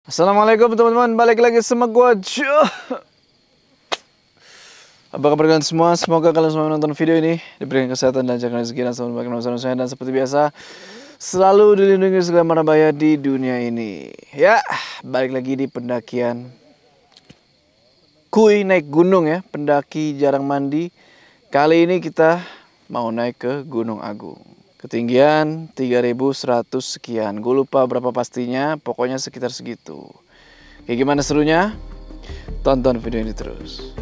Assalamualaikum teman-teman, balik lagi sama gua Joe. Apa kabar kalian semua? Semoga kalian semua menonton video ini diberikan kesehatan dan jaga rezeki dan selalu makin usaha dan seperti biasa selalu dilindungi segala mara bahaya di dunia ini. Ya, balik lagi di pendakian kuy naik gunung ya, pendaki jarang mandi. Kali ini kita mau naik ke Gunung Agung. Ketinggian 3100 sekian. Gue lupa berapa pastinya, pokoknya sekitar segitu. Kayak gimana serunya? Tonton video ini terus.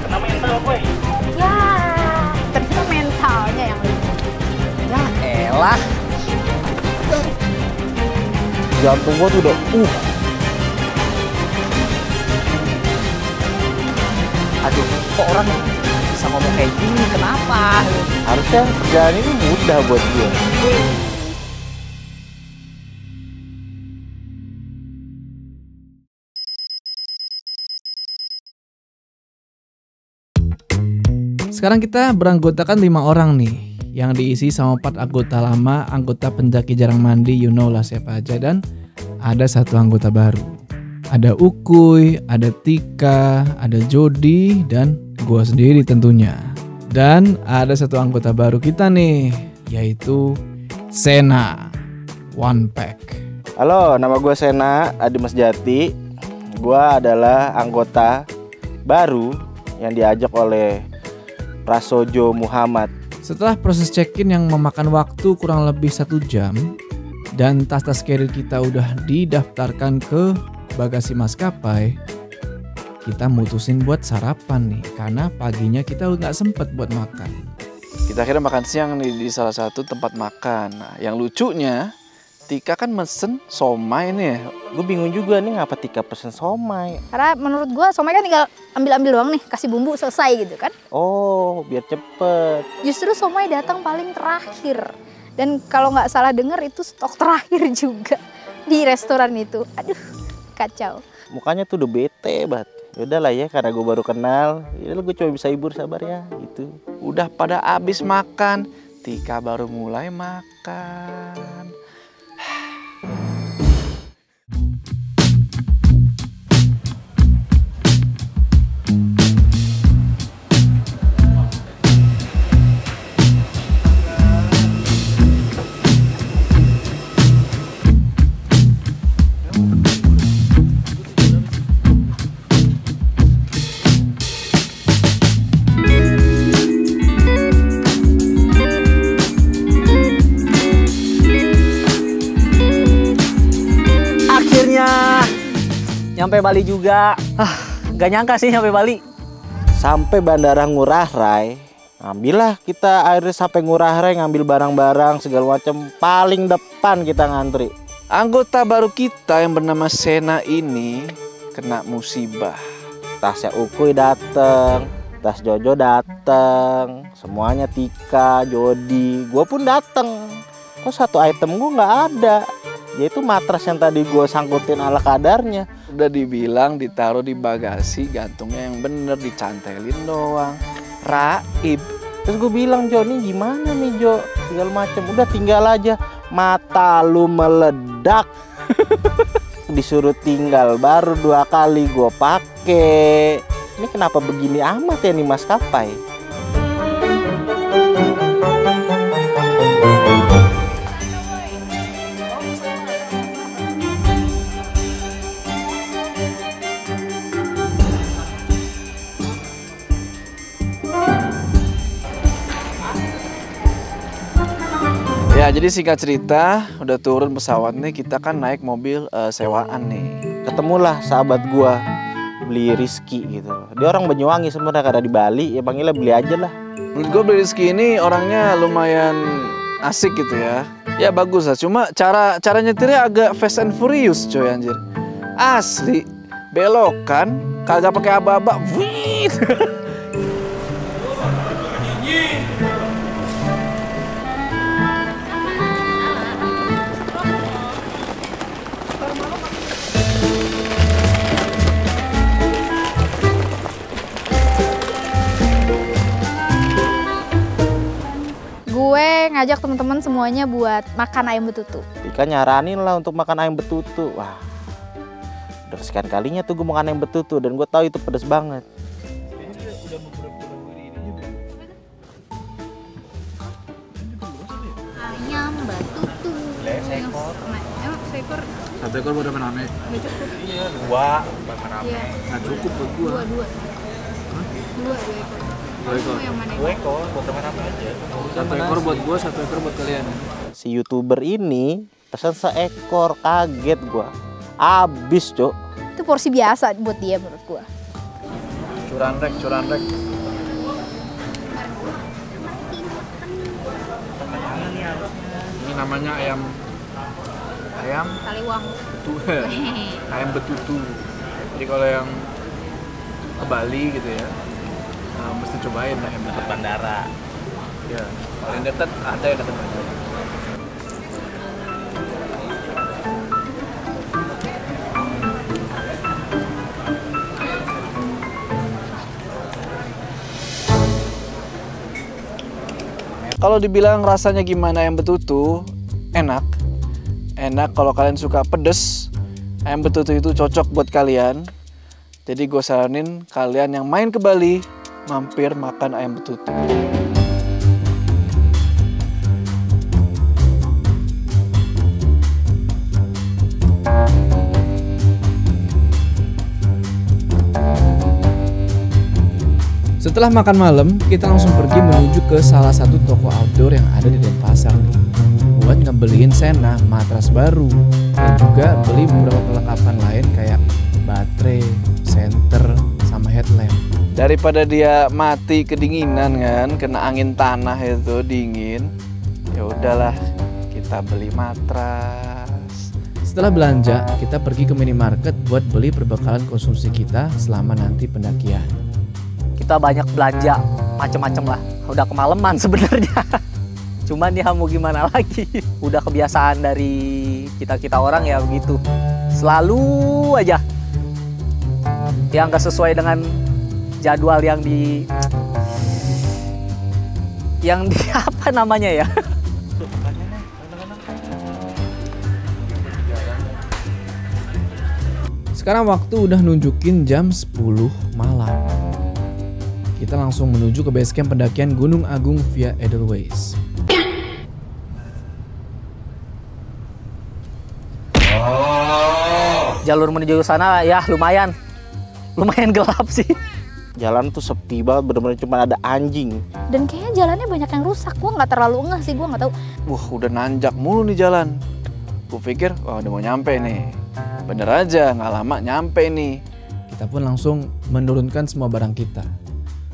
Kena mental gue. Ya, ternyata mentalnya yang lebih. Ya elah. Jantung gue tuh udah Aduh, kok orang bisa ngomong kayak gini? Kenapa? Harusnya kerjaan ini mudah buat gue. Sekarang kita beranggotakan 5 orang nih, yang diisi sama 4 anggota lama, anggota pendaki jarang mandi, you know lah siapa aja, dan ada 1 anggota baru. Ada Ukuy, ada Tika, ada Jody, dan gua sendiri tentunya. Dan ada 1 anggota baru kita nih, yaitu Sena, One Pack. Halo, nama gue Sena Adimas Jati. Gue adalah anggota baru yang diajak oleh Prasojo Muhammad. Setelah proses check-in yang memakan waktu kurang lebih 1 jam, dan tas-tas carrier kita udah didaftarkan ke bagasi maskapai, kita mutusin buat sarapan nih, karena paginya kita nggak sempet buat makan. Kita akhirnya makan siang nih di salah satu tempat makan. Nah, yang lucunya Tika kan mesen somai nih. Gue bingung juga nih ngapa Tika pesen somai. Karena menurut gua somai kan tinggal ambil-ambil doang nih, kasih bumbu selesai gitu kan. Oh, biar cepet. Justru somai datang paling terakhir. Dan kalau nggak salah dengar itu stok terakhir juga di restoran itu. Aduh, kacau. Mukanya tuh udah bete banget. Yaudah lah ya, karena gue baru kenal. Yaudah gue coba bisa hibur, sabar ya gitu. Udah pada abis makan, Tika baru mulai makan. Nyampe Bali juga. Gak nyangka sih nyampe Bali. Sampai Bandara Ngurah Rai. Ambillah kita akhirnya sampai Ngurah Rai, ngambil barang-barang segala macam. Paling depan kita ngantri. Anggota baru kita yang bernama Sena ini kena musibah. Tasnya Ukuy dateng, tas Jojo dateng, semuanya Tika, Jody, gue pun dateng. Kok satu item gue nggak ada? Yaitu matras yang tadi gue sangkutin ala kadarnya. Udah dibilang ditaruh di bagasi, gantungnya yang bener dicantelin doang. Raib. Terus gue bilang, Jo, ini gimana nih Jo? Segala macem. Udah tinggal aja. Mata lu meledak. Disuruh tinggal, baru 2 kali gue pake. Ini kenapa begini amat ya nih maskapai? Ya, jadi singkat cerita, udah turun pesawat nih, kita kan naik mobil sewaan nih. Ketemulah sahabat gua, beli Rizky gitu. Dia orang Banyuwangi sebenarnya, karena di Bali ya panggilnya beli aja lah. Menurut gue beli Rizky ini orangnya lumayan asik gitu ya. Ya bagus lah, cuma cara nyetirnya agak fast and furious coy anjir. Asli, belokan kagak pakai aba-aba. Wih. Gue ngajak teman-teman semuanya buat makan ayam betutu. Dika nyaranin lah untuk makan ayam betutu. Wah, udah sekian kalinya tuh gue makan ayam betutu dan gue tahu itu pedas banget. Ayam betutu. Seekor. Seekor. Satu ekor udah rame. Nggak cukup. Iya, 2 bakar rame. Iya. Nggak cukup buat gua. Dua ekor. Dua ekor. Yang mana? 2 ekor buat rame aja. Satu ekor buat gua, satu ekor buat kalian. Si YouTuber ini pesan seekor, kaget gua. Abis, Cok. Itu porsi biasa buat dia menurut gua. Curanrek. Ini namanya ayam Taliwang. ayam betutu. Jadi kalau yang ke Bali gitu ya, mesti cobain ayam betutu. Bandara. Ya, paling dekat ada yang dekat bandara. Kalau dibilang rasanya gimana ayam betutu, enak. Enak kalau kalian suka pedes, ayam betutu itu cocok buat kalian. Jadi gue saranin kalian yang main ke Bali, mampir makan ayam betutu. Setelah makan malam, kita langsung pergi menuju ke salah satu toko outdoor yang ada di Denpasar nih, buat ngebeliin Sena matras baru dan juga beli beberapa perlengkapan lain kayak baterai, senter, sama headlamp. Daripada dia mati kedinginan kan, kena angin tanah itu dingin, ya udahlah kita beli matras. Setelah belanja, kita pergi ke minimarket buat beli perbekalan konsumsi kita selama nanti pendakian. Kita banyak belanja macem-macem lah, udah kemalaman sebenarnya. Cuman ya mau gimana lagi, udah kebiasaan dari kita orang ya begitu, selalu aja yang gak sesuai dengan jadwal yang di apa namanya ya. Sekarang waktu udah nunjukin jam 10 malam. Kita langsung menuju ke base camp pendakian Gunung Agung via Edelweiss. Jalur menuju sana ya lumayan gelap sih. Jalan tuh sepi banget, bener-bener cuma ada anjing. Dan kayaknya jalannya banyak yang rusak. Gua nggak terlalu ngeh sih, gua nggak tahu. Wah, udah nanjak mulu nih jalan. Gue pikir, wah udah mau nyampe nih. Bener aja, nggak lama nyampe nih. Kita pun langsung menurunkan semua barang kita.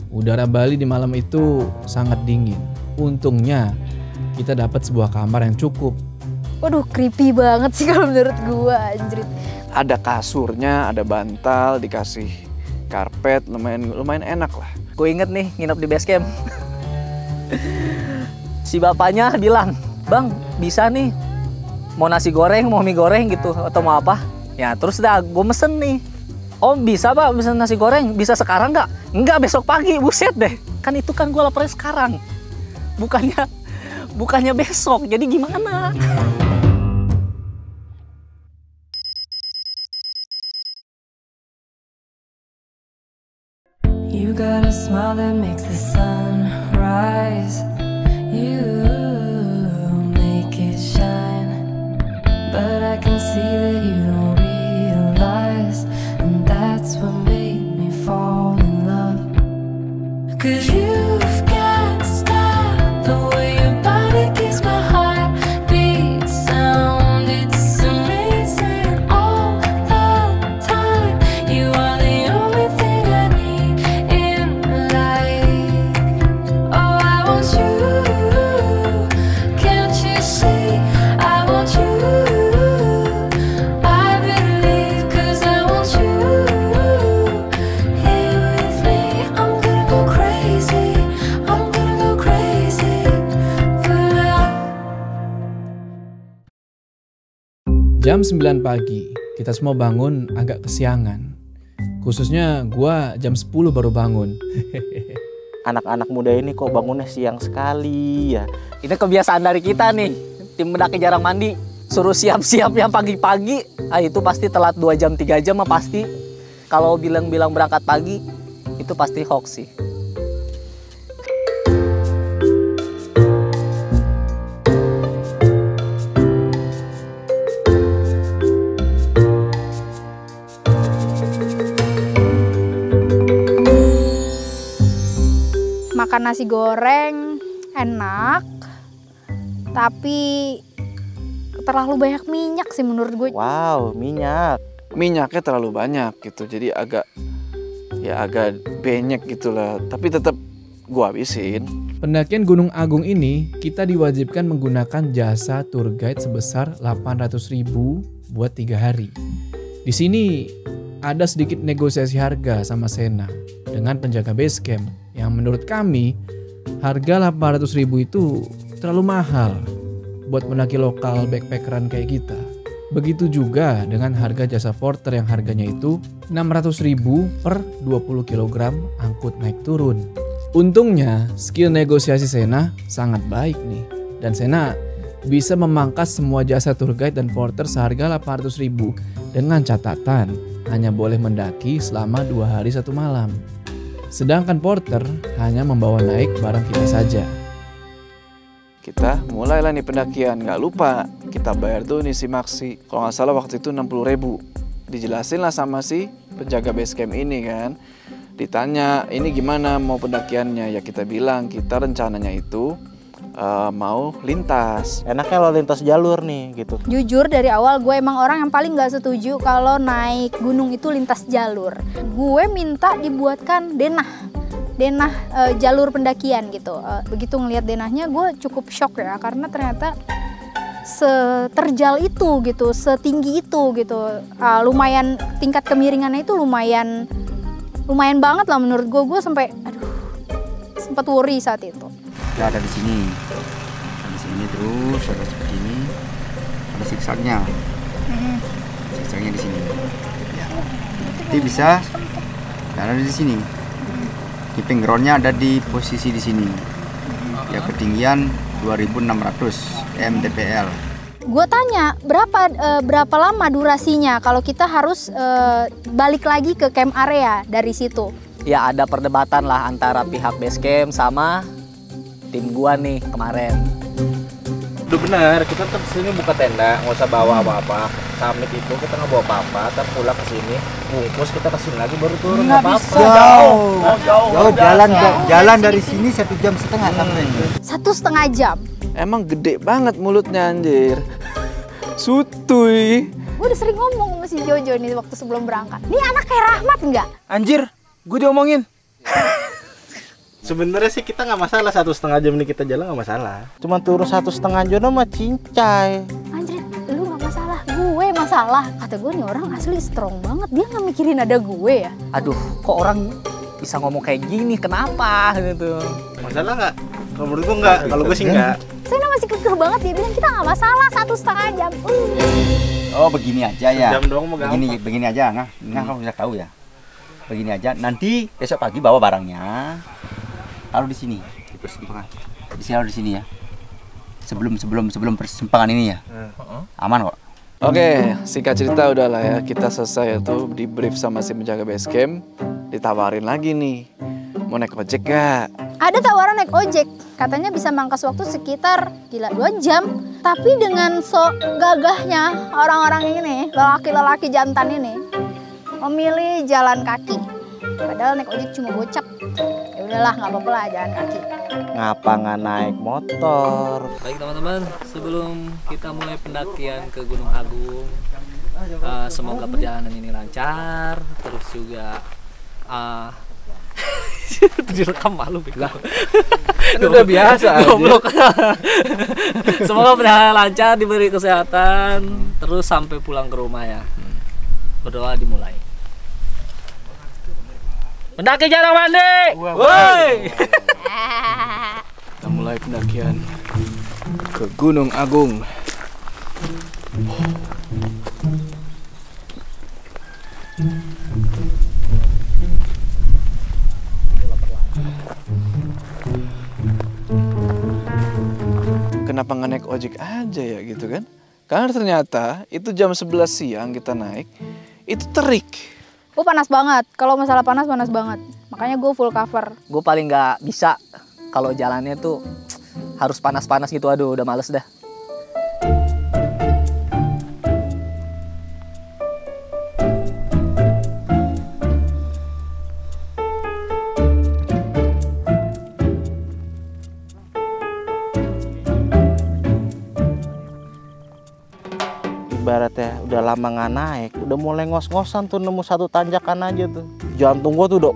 Udara Bali di malam itu sangat dingin. Untungnya kita dapat sebuah kamar yang cukup. Waduh, creepy banget sih kalau menurut gua, anjrit. Ada kasurnya, ada bantal, dikasih karpet, lumayan enak lah. Gue inget nih nginep di base camp. Si bapaknya bilang, "Bang, bisa nih mau nasi goreng, mau mie goreng gitu atau mau apa?" Ya terus dah gue mesen nih. "Oh bisa Pak, bisa nasi goreng, bisa sekarang nggak?" "Nggak, besok pagi." Buset deh, kan itu kan gue laparnya sekarang, bukannya besok, jadi gimana? You got a smile that makes the sun rise. You make it shine, but I can see that you don't realize, and that's what made me fall in love. 'Cause you've got style, the way your body keeps my heart beat sound. It's amazing all the time. You are the only thing I need in life. Oh, I want you. Can't you see? I want you. I believe 'cause I want you. Here with me, I'm gonna go crazy. I'm gonna go crazy for love. Jam 9 pagi, kita semua bangun agak kesiangan. Khususnya gua jam 10 baru bangun. anak-anak muda ini kok bangunnya siang sekali ya. Ini kebiasaan dari kita nih, tim pendaki jarang mandi. Suruh siap-siap yang pagi-pagi, itu pasti telat 2 jam 3 jam mah pasti. Kalau bilang-bilang berangkat pagi, itu pasti hoax sih. Makan nasi goreng enak, tapi terlalu banyak minyak sih menurut gue. Wow, minyak. Minyaknya terlalu banyak gitu, jadi agak banyak gitulah. Tapi tetap gua habisin. Pendakian Gunung Agung ini kita diwajibkan menggunakan jasa tour guide sebesar 800.000 buat 3 hari. Di sini ada sedikit negosiasi harga sama Sena dengan penjaga base camp yang menurut kami harga 800.000 itu terlalu mahal buat pendaki lokal backpackeran kayak kita. Begitu juga dengan harga jasa porter yang harganya itu 600.000 per 20 kg angkut naik turun. Untungnya skill negosiasi Sena sangat baik nih. Dan Sena bisa memangkas semua jasa tour guide dan porter seharga 800.000 dengan catatan hanya boleh mendaki selama 2 hari 1 malam. Sedangkan porter hanya membawa naik barang kita saja. Kita mulailah nih pendakian, nggak lupa kita bayar tuh nih si Maxi. Kalau nggak salah waktu itu 60.000. Dijelasin lah sama si penjaga base camp ini kan. Ditanya ini gimana mau pendakiannya, ya kita bilang kita rencananya itu mau lintas. Enaknya lo lintas jalur nih gitu. Jujur dari awal gue emang orang yang paling gak setuju kalau naik gunung itu lintas jalur. Gue minta dibuatkan denah jalur pendakian gitu. Begitu ngelihat denahnya gue cukup shock ya, karena ternyata seterjal itu gitu, setinggi itu gitu. Lumayan tingkat kemiringannya itu lumayan banget lah menurut gue. Gue sampai sempat worry saat itu. Ya, ada di sini terus ada seperti ini, ada siksaknya di sini. Jadi bisa ada di sini. Camping groundnya ada di posisi di sini. Ya, ketinggian 2.600 mdpl. Gue tanya berapa lama durasinya kalau kita harus balik lagi ke camp area dari situ. Ya ada perdebatan lah antara pihak base camp sama tim gua nih kemarin. Udah benar, kita tetap sini buka tenda, nggak usah bawa apa-apa. Summit itu kita nggak bawa apa-apa, ntar pulang ke sini, bungkus kita kesini lagi baru turun. Nggak apa-apa. Jauh jalan dari sini 1,5 jam sampai. 1,5 jam. Emang gede banget mulutnya anjir. Sutuy. Gue udah sering ngomong sama si Jojo nih waktu sebelum berangkat. Nih anak kayak Rahmat nggak? Anjir, gue diomongin. Sebenarnya sih kita nggak masalah, 1,5 jam ini kita jalan nggak masalah. Cuma turun 1,5 jam mah cincai. Anjir, lu nggak masalah, gue masalah. Kata gue nih orang asli strong banget, dia nggak mikirin ada gue ya. Aduh, kok orang bisa ngomong kayak gini, kenapa gitu. Masalah nggak? Kalau menurut gue nggak, kalau gue sih nggak. Saya masih kekeh banget, dia bilang kita nggak masalah 1,5 jam. Oh begini aja ya. Jam doang mau gampang. Begini aja, nggak kamu bisa tahu ya. Begini aja, nanti besok pagi bawa barangnya. Taruh di sini, di persimpangan. Di sini ya. Sebelum persimpangan ini ya. Aman kok. Oke, singkat cerita udahlah ya, kita selesai tuh di brief sama si penjaga base camp. Ditawarin lagi nih, mau naik ojek gak? Ada tawaran naik ojek, katanya bisa mangkas waktu sekitar 2 jam. Tapi dengan sok gagahnya orang-orang ini, lelaki-lelaki jantan ini, memilih jalan kaki. Padahal naik ojek cuma gocap. Ya udahlah, nggak apa-apa lah jalan kaki. Ngapa nggak naik motor? Baik teman-teman, sebelum kita mulai pendakian ke Gunung Agung, semoga perjalanan ini lancar. Terus juga direkam malu lah. Udah biasa. Goblok. Semoga perjalanan lancar, diberi kesehatan, terus sampai pulang ke rumah ya. Berdoa dimulai. Pendaki jarang mandi. Woi. Kita mulai pendakian ke Gunung Agung. nggak naik ojek aja ya gitu kan? Karena ternyata itu jam 11 siang kita naik, itu terik. Gue panas banget. Kalau masalah panas banget. Makanya gue full cover. Gue paling nggak bisa kalau jalannya tuh harus panas-panas gitu. Aduh, udah males dah. Ibaratnya udah lama nggak naik, udah mulai ngos-ngosan tuh nemu satu tanjakan aja tuh. Jantung gua tuh udah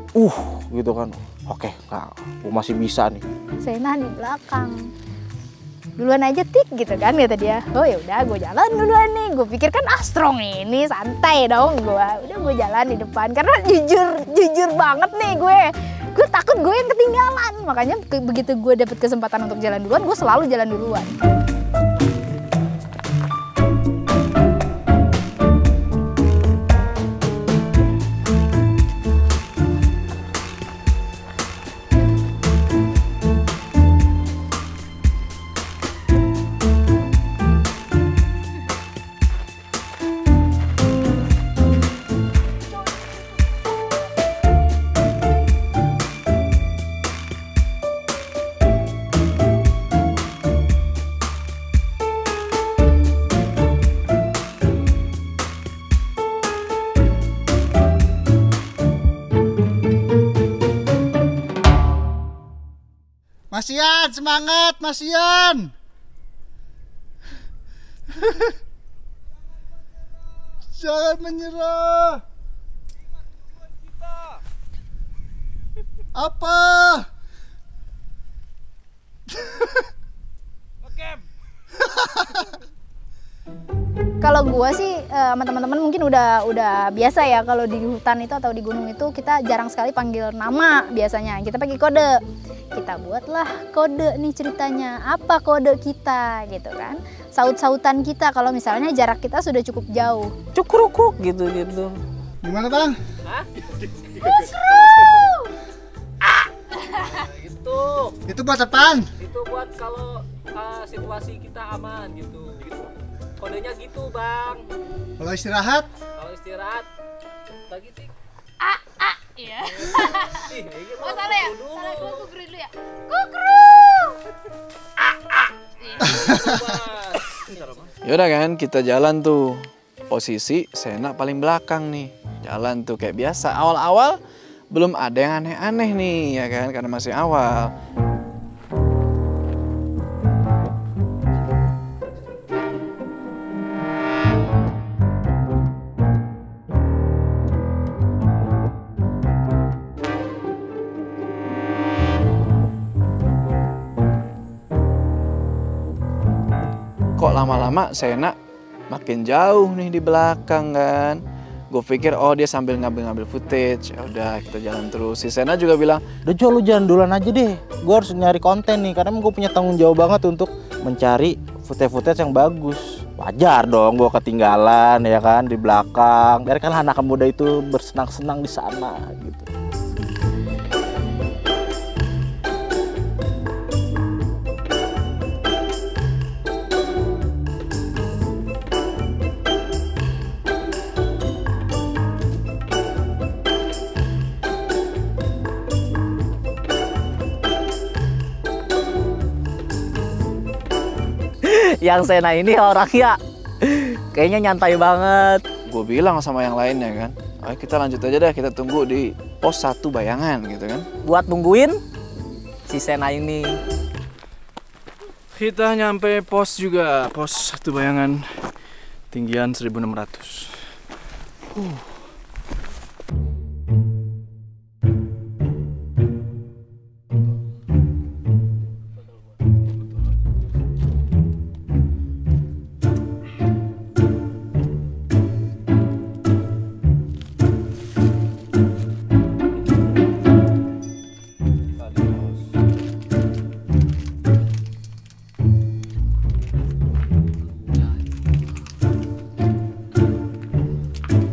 gitu kan. Oke, nah, gua masih bisa nih. Sena di belakang. Duluan aja tik gitu kan kata dia. Oh ya udah gue jalan duluan nih. Gue pikir kan strong ini santai dong gue. Udah gue jalan di depan karena jujur banget nih gue. Gue takut gue yang ketinggalan. Makanya begitu gue dapet kesempatan untuk jalan duluan, gue selalu jalan duluan. Mas Ian, semangat Mas Ian. Jangan menyerah. Apa? Kalau gua sih sama teman-teman mungkin udah biasa ya kalau di hutan itu atau di gunung itu kita jarang sekali panggil nama biasanya. Kita pakai kode. Kita buatlah kode nih ceritanya. Apa kode kita gitu kan? Saut-sautan kita kalau misalnya jarak kita sudah cukup jauh. Cukrukuk gitu. Gimana Bang? Hah? Itu buat apaan? Itu buat kalau situasi kita aman gitu. Kodenya gitu bang. Kalau istirahat? Kalau istirahat lagi tik. Iya. Oh salah ya? Salah gua kukru dulu ya. Kukru. Yaudah kan, kita jalan tuh. Posisi Sena paling belakang nih. Jalan tuh kayak biasa. Awal-awal belum ada yang aneh-aneh nih, ya kan? Karena masih awal. Kok lama-lama Sena makin jauh nih di belakang kan. Gue pikir oh dia sambil ngambil footage. Ya udah kita jalan terus. Si Sena juga bilang, Udah Jo, lu jalan duluan aja deh. Gue harus nyari konten nih karena gue punya tanggung jawab banget untuk mencari footage yang bagus. Wajar dong gue ketinggalan ya kan di belakang. Biarkan anak muda itu bersenang-senang di sana gitu. Yang Sena ini orangnya kayaknya nyantai banget. gue bilang sama yang lainnya kan, ayo kita lanjut aja deh, kita tunggu di pos 1 Bayangan gitu kan. Buat nungguin si Sena ini. Kita nyampe pos juga, pos 1 Bayangan, tinggian 1600.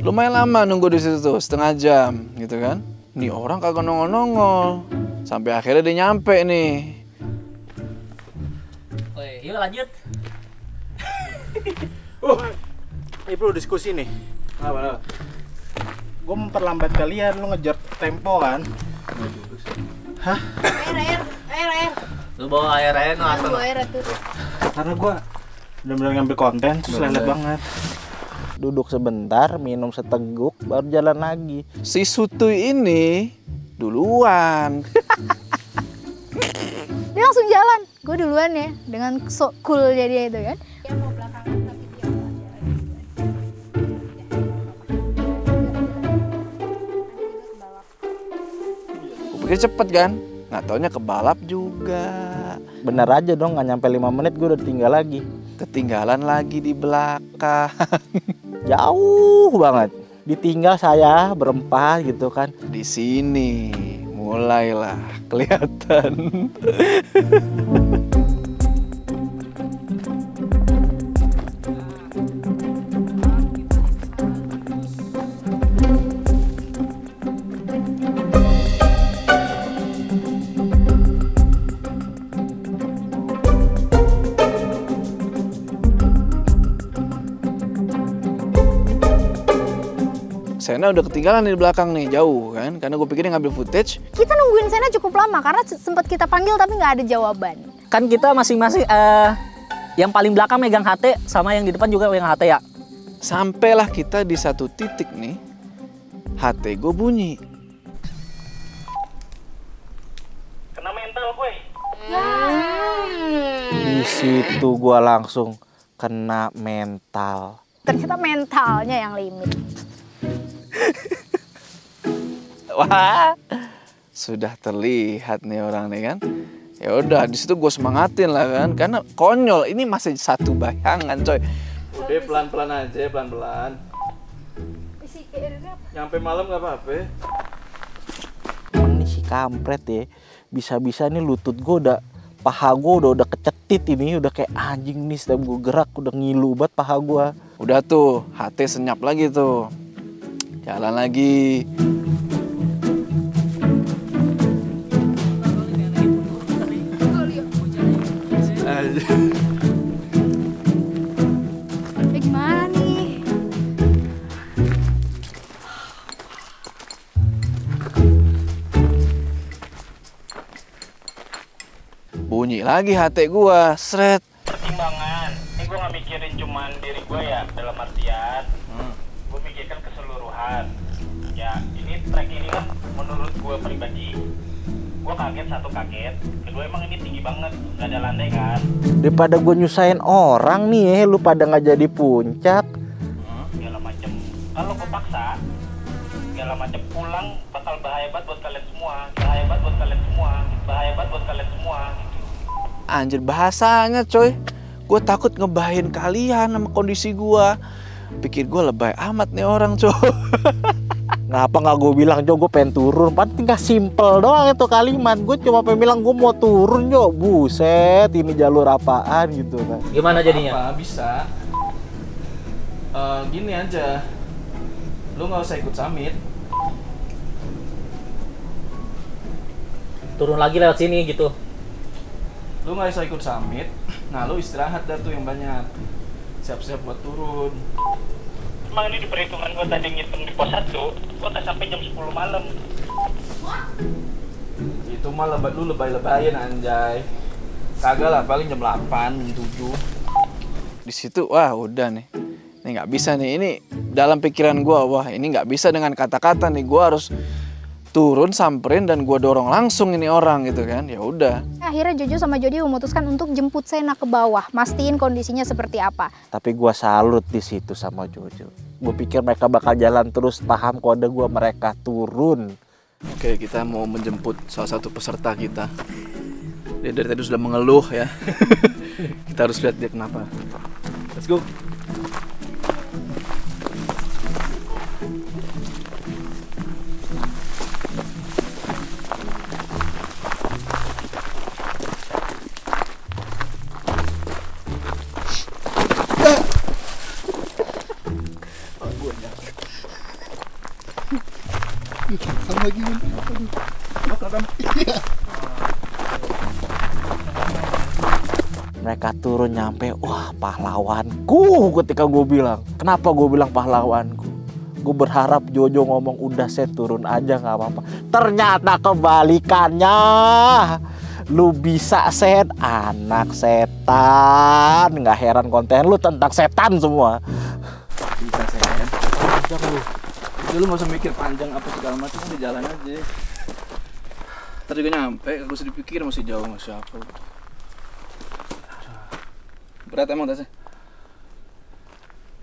Lumayan lama nunggu di situ tuh, setengah jam gitu kan. Nih orang kagak nongol-nongol. Sampai akhirnya dia nyampe nih. Iya lanjut. Ini perlu diskusi nih. Apa? Gue memperlambat kalian, lu ngejar tempo kan? Hah? Air. Lu bawa air no asal. Bawa air tuh. Karena gue bener-bener ngambil konten, terus lelet banget. Duduk sebentar, minum seteguk, baru jalan lagi. Si Sutuy ini duluan. Dia langsung jalan. Gue duluan ya, dengan so coolnya dia itu kan. Dia mau belakangan tapi dia Gue pikir cepet kan, nggak taunya kebalap juga. Bener aja dong, nggak nyampe 5 menit gue udah tinggal lagi. Ketinggalan lagi di belakang. Jauh banget. Ditinggal saya berempat gitu kan. Di sini mulailah kelihatan. Sena udah ketinggalan di belakang nih, jauh kan, karena gue pikir dia ngambil footage. Kita nungguin Sena cukup lama karena sempat kita panggil tapi nggak ada jawaban. Kan kita masing-masing yang paling belakang megang HT sama yang di depan juga megang HT ya. Sampailah kita di satu titik nih, HT gue bunyi. Kena mental gue. Di situ gua langsung kena mental. Ternyata mentalnya yang limit. Wah, sudah terlihat nih orang nih kan. Ya udah, di situ gue semangatin lah kan, karena konyol. Ini masih satu bayangan coy. Udah pelan-pelan aja, pelan-pelan. Nyampe malam nggak apa-apa. Emang nih si kampret ya, bisa-bisa nih lutut gue udah, paha gue udah kecetit ini, udah kayak anjing nih setiap gue gerak udah ngilu banget paha gue. Udah tuh, HT senyap lagi tuh. Jalan lagi. Gimana nih? Bunyi lagi HT gua, seret. Pertimbangan, ini gue nggak mikirin cuman diri gue ya, dalam artian gue mikirkan keseluruhan. Ya ini trek ini kan menurut gue pribadi, gue kaget, kedua emang ini tinggi banget, nggak ada landai kan. Daripada gue nyusahin orang nih ya, lu pada nggak jadi puncak. Segala macem, kalau gue paksa segala macem pulang bakal bahaya banget buat kalian semua, bahaya banget buat kalian semua, bahaya banget buat kalian semua. Anjir bahasanya coy. Gue takut ngebahayain kalian sama kondisi gue. Pikir gue lebay amat nih orang coy. Ngapa nggak gue bilang, Jo, gue pengen turun. Padahal tinggal simple doang itu kalimat. Gue cuma pengen bilang gue mau turun, Jo. Buset, ini jalur apaan gitu kan. Gimana jadinya? Apa, bisa. Gini aja. Lu nggak usah ikut summit. Turun lagi lewat sini gitu. Lu nggak usah ikut summit. Nah lu istirahat dah tuh yang banyak. Siap-siap buat turun. Emang ini di perhitungan gue tadi ngitung di pos 1, gue tak sampai jam 10 malam. Itu mah lu lebay-lebayin anjay. Kagak lah, paling jam 8, jam 7. Di situ wah udah nih. Ini nggak bisa nih. Ini dalam pikiran gua, wah ini nggak bisa dengan kata-kata nih. Gua harus turun, samperin dan gua dorong langsung ini orang gitu kan. Ya udah. Akhirnya Jojo sama Jody memutuskan untuk jemput Sena ke bawah, mastiin kondisinya seperti apa. Tapi gue salut di situ sama Jojo. Gue pikir mereka bakal jalan terus, paham kode gue, mereka turun. Oke, kita mau menjemput salah satu peserta kita. Dia dari tadi sudah mengeluh ya. Kita harus lihat dia kenapa. Let's go. Sama lagi kan? Mereka ketika turun nyampe, wah pahlawanku. Ketika gue bilang, kenapa gue bilang pahlawanku? Gue berharap Jojo ngomong udah Sen turun aja nggak apa-apa. Ternyata kebalikannya. Lu bisa Sen, anak setan. Nggak heran konten lu tentang setan semua. Bisa Sen. Panjang lu. Lu nggak usah mikir panjang apa segala macam, udah jalan aja. Ntar juga nyampe, gak usah dipikir masih jauh masih apa. Berat emang tasnya?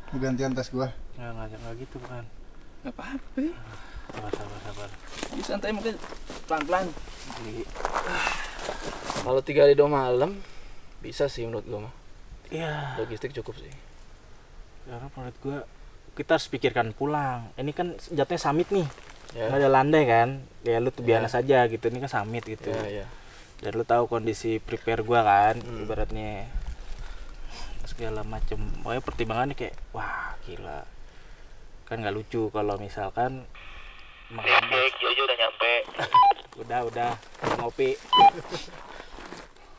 Mau gantian tas gua. Nggak gitu bukan. Gak apa-apa. Sabar. Ini santai mungkin pelan-pelan. Kalau 3 hari 2 malam bisa sih menurut gua mah. Iya. Logistik cukup sih. Karena menurut gua kita harus pikirkan pulang. Ini kan jatuhnya summit nih. Ya. Nggak ada landai kan. Ya lu tuh biasa saja gitu. Ini kan summit gitu. Ya. Dan lu tahu kondisi prepare gua kan, ibaratnya segala macem. Pokoknya pertimbangannya kayak wah gila. Kan nggak lucu kalau misalkan Jojo udah nyampe. udah ngopi.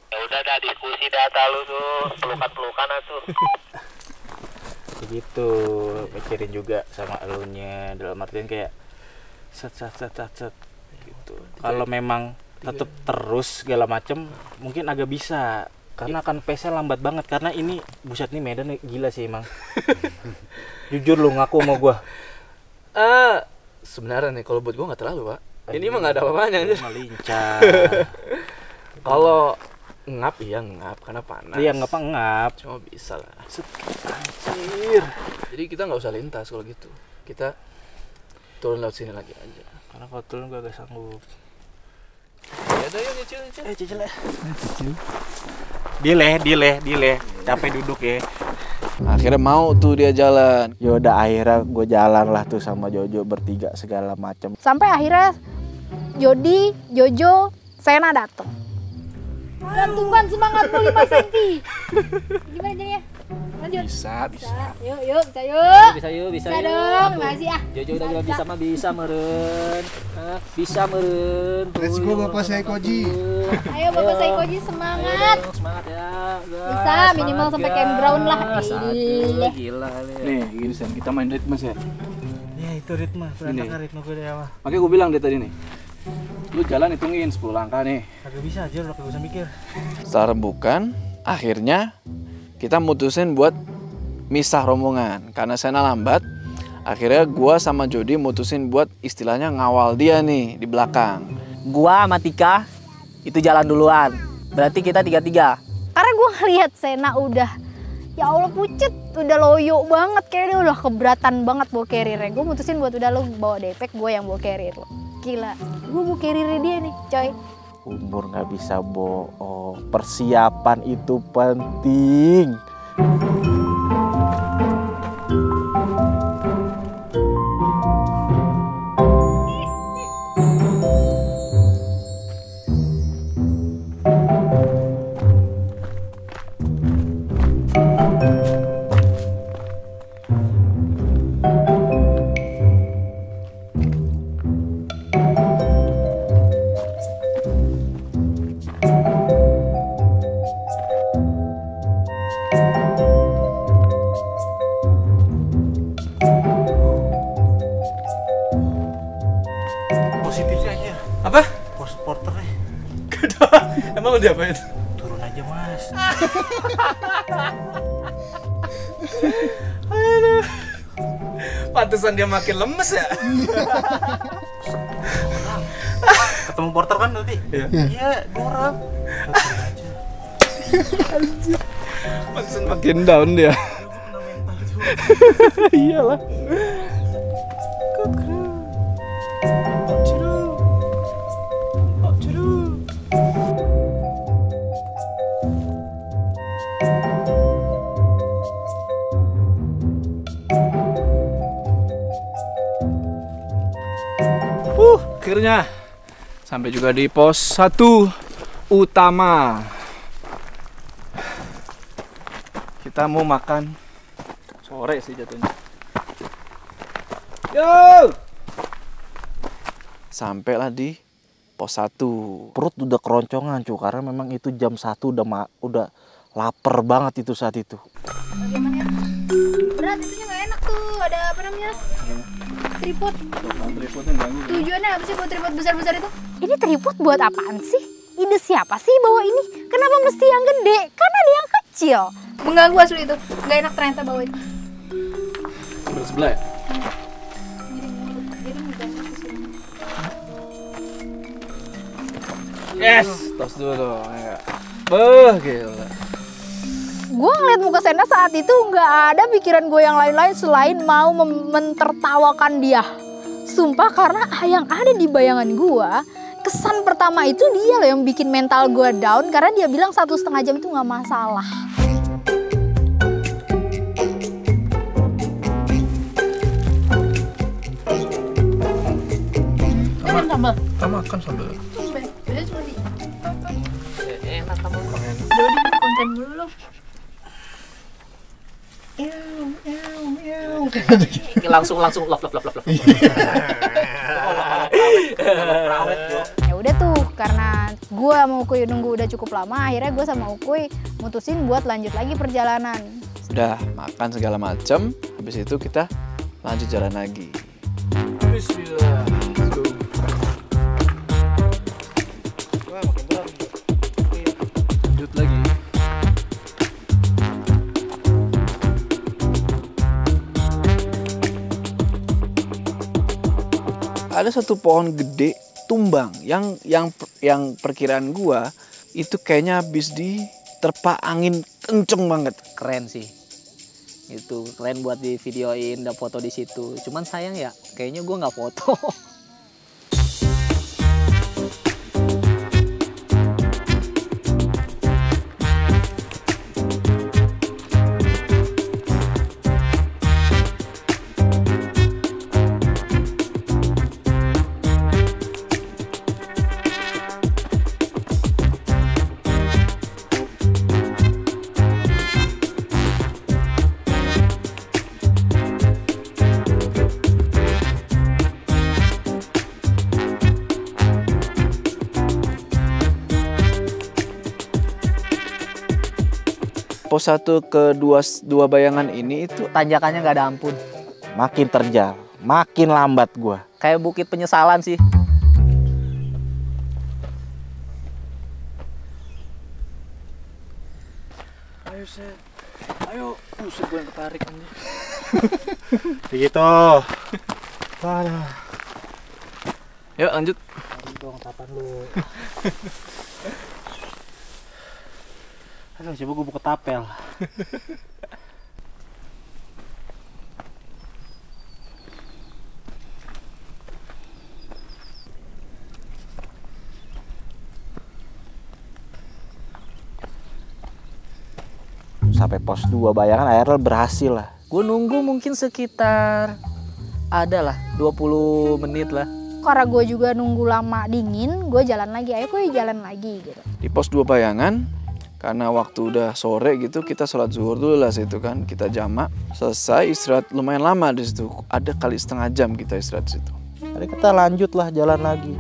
Ya udah dah diskusi data lu tuh, pelukan-pelukan tuh. Begitu mikirin juga sama elunya dalam artian kayak set gitu. Kalau memang tetap terus segala macem mungkin agak bisa karena kan PC lambat banget karena ini buset nih Medan gila sih emang. Jujur lu ngaku sama gua. Sebenarnya nih kalau buat gua nggak terlalu, Pak. Ini mah nggak ada apa-apanya aja. Lincah. Kalau ngap iya ngap karena panas. Iya ngap. Cuma bisa lah. Anjir. Jadi kita nggak usah lintas kalau gitu. Kita turun laut sini lagi aja. Karena kalau turun gua agak sanggup. Ya udah yuk nyicil. Cicil ya. Dileh. Capek duduk ya. Akhirnya mau tuh dia jalan. Yaudah akhirnya gue jalan lah tuh sama Jojo bertiga segala macam. Sampai akhirnya Jody, Jojo, Sena datang. Gantungkan semangatmu 5 cm. Gimana jadinya? Lanjut. Bisa. Yuk, bisa yuk. Bisa dong, masih ah. Jojo udah juga bisa mah bisa meren. Bisa meren. Let's go Bapak saya Koji. Ayo Bapak Saikoji semangat. Semangat ya. Bisa minimal sampai campground lah. Aduh, gila Nih gini Sen, kita main ritme ya. Ya itu ritme, berantakan ritme gue dari awal. Makanya gue bilang dia tadi nih. Lu jalan hitungin 10 langkah nih. Kagak bisa aja, udah kagak usah mikir. Setelah rembukan, akhirnya kita mutusin buat misah rombongan. Karena Sena lambat, akhirnya gua sama Jody mutusin buat istilahnya ngawal dia nih di belakang. Gua sama Tika itu jalan duluan. Berarti kita 3-3. Karena gue ngeliat Sena udah, ya Allah pucet, udah loyo banget, kayak dia udah keberatan banget bawa carrier-nya. Gue mutusin buat udah lo bawa depek, gue yang bawa carrier lo. Gila, gue bawa carrier dia nih, coy. Umur nggak bisa bohong, persiapan itu penting. Positifnya aja. Apa? Post porternya Emang lu diapain? turun aja mas. Pantesan dia makin lemes ya? Ketemu porter kan nanti? Iya, dorong. Turun aja. Pantesan makin down dia. Iyalah. Akhirnya sampai juga di pos 1 utama. Kita mau makan sore sih jatuhnya. Yo! Sampailah di pos 1. Perut udah keroncongan cuy, karena memang itu jam 1 udah Lapar banget itu saat itu. Bagaimana? Berat itunya nggak enak tuh. Ada apa namanya? Tripod. Tujuannya apa sih buat tripod besar-besar itu? Ini tripod buat apaan sih? Ide siapa sih bawa ini? Kenapa mesti yang gede? Kan ada yang kecil. Mengganggu asli itu. Nggak enak ternyata bawa itu. Bersebelah ya? Yes, tos dulu dong. Ya. Gila. Gue ngeliat muka Sena saat itu nggak ada pikiran gue yang lain-lain selain mau mentertawakan dia. Sumpah, karena yang ada di bayangan gue, kesan pertama itu dia loh yang bikin mental gue down karena dia bilang 1,5 jam itu nggak masalah. Makan sambal? Kita makan sambal. Biasanya cuma di... Enak kamu. Udah konten dulu loh. Langsung love. Ya udah tuh, karena gue sama Ukuy nunggu udah cukup lama, akhirnya gue sama Ukuy mutusin buat lanjut lagi perjalanan. Udah makan segala macam, habis itu kita lanjut jalan lagi. Bismillah. Wah, makin berat. Lanjut lagi. Ada satu pohon gede tumbang yang perkiraan gua itu kayaknya habis diterpa angin kenceng banget. Keren sih. Itu keren buat di videoin, dan foto di situ. Cuman sayang ya, kayaknya gua nggak foto. Pos 1 ke 2 bayangan ini itu Tanjakannya nggak ada ampun. Makin terjal, makin lambat gua. Kayak bukit penyesalan sih. ayo set. Ayo, buset gue yang ketarik anjir. Begitu. Yuk lanjut. Dong, kapan lu? Aduh, coba gue buka tapel. Sampai pos 2 bayangan akhirnya berhasil lah. Gue nunggu mungkin sekitar ada lah 20 menit lah. Karena gue juga nunggu lama dingin, gue jalan lagi. Ayo gue jalan lagi gitu. Di pos 2 bayangan, karena waktu udah sore gitu, kita sholat zuhur dulu lah situ kan. Kita jamak, selesai istirahat lumayan lama di situ. Ada kali setengah jam kita istirahat di situ. Tadi kita lanjut lah jalan lagi.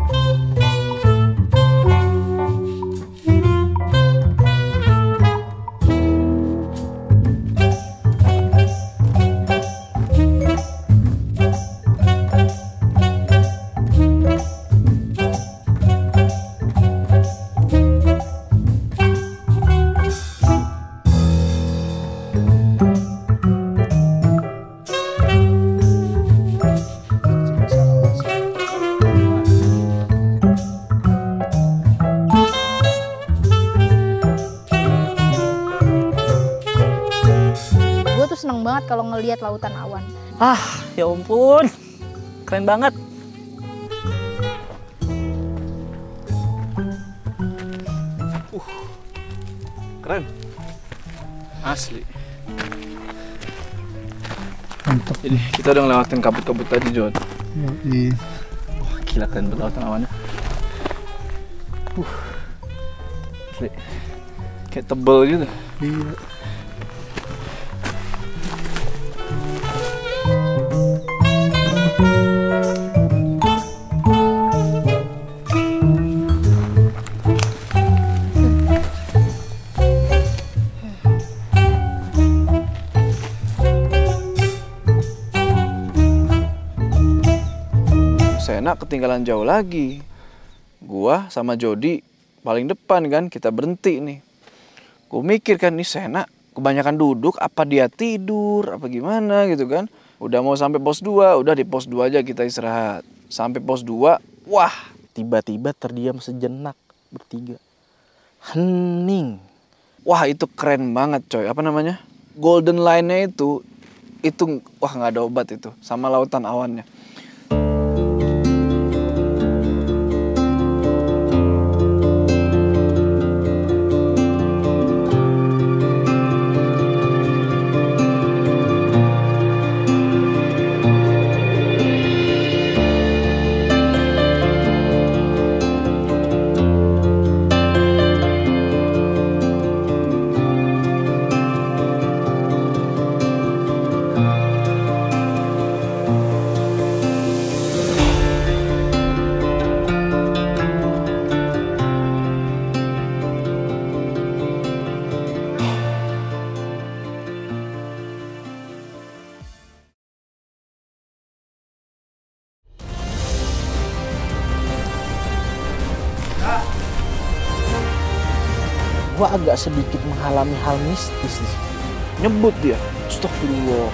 Seneng banget kalau ngelihat lautan awan. Ah, ya ampun. Keren banget. Keren. Asli. Mantap. Jadi kita udah ngelewatin kabut-kabut tadi, Jod. Iya. Wah, gila keren banget lautan awannya. Asli. Kayak tebel gitu. Iya. Sena ketinggalan jauh lagi. Gua sama Jody paling depan kan, kita berhenti nih. Gue mikir kan, nih Sena kebanyakan duduk, apa dia tidur, apa gimana gitu kan. Udah mau sampai pos 2, udah di pos 2 aja kita istirahat. Sampai pos 2, wah, Tiba-tiba terdiam sejenak bertiga. Hening. wah itu keren banget coy. Apa namanya? Golden line-nya itu wah nggak ada obat itu. Sama lautan awannya. Gua agak sedikit mengalami hal mistis di situ. Nyebut dia. Astagfirullah.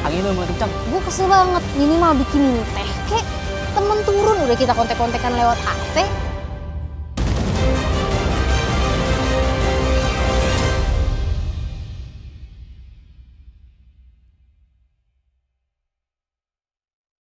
Anginnya mulai kencang. Gue kesel banget, minimal bikin teh kek. Temen turun udah kita kontek-kontekan lewat HT.